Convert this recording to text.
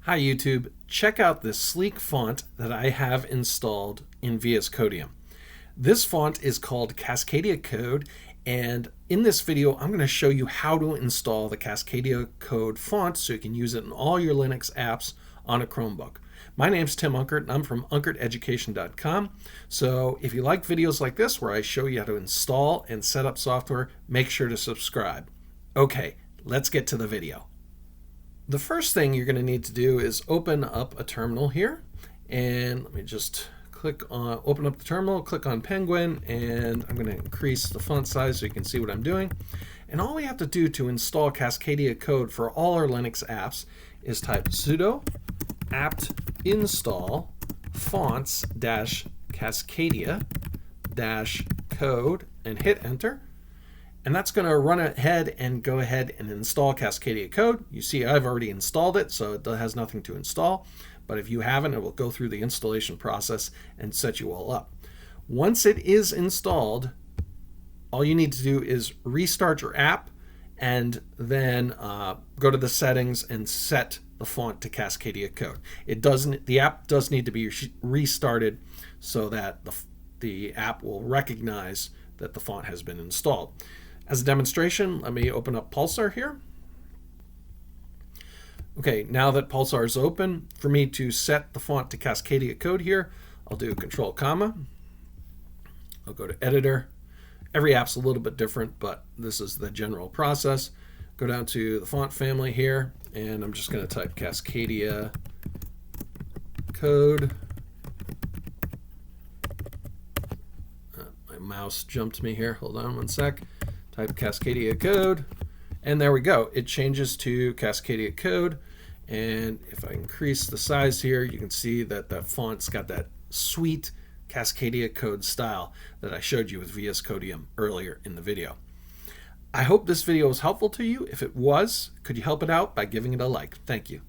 Hi YouTube, check out this sleek font that I have installed in VS Code. This font is called Cascadia Code, and in this video I'm going to show you how to install the Cascadia Code font so you can use it in all your Linux apps on a Chromebook. My name's Tim Unkert and I'm from unkerteducation.com. So if you like videos like this where I show you how to install and set up software, make sure to subscribe. Okay, let's get to the video. The first thing you're going to need to do is open up a terminal here, and let me just open up the terminal, click on Penguin, and I'm going to increase the font size so you can see what I'm doing. And all we have to do to install Cascadia Code for all our Linux apps is type sudo apt install fonts-cascadia-code and hit enter. And that's going to run ahead and go ahead and install Cascadia Code. You see I've already installed it, so it has nothing to install. But if you haven't, it will go through the installation process and set you all up. Once it is installed, all you need to do is restart your app and then go to the settings and set the font to Cascadia Code. The app does need to be restarted so that the app will recognize that the font has been installed. As a demonstration, let me open up Pulsar here. Okay, now that Pulsar is open, for me to set the font to Cascadia Code here, I'll do Control Comma. I'll go to Editor. Every app's a little bit different, but this is the general process. Go down to the font family here, and I'm just going to type Cascadia Code. My mouse jumped me here. Hold on one sec. Type Cascadia Code, and there we go. It changes to Cascadia Code, and if I increase the size here, you can see that the font's got that sweet Cascadia Code style that I showed you with VS Code earlier in the video. I hope this video was helpful to you. If it was, could you help it out by giving it a like? Thank you.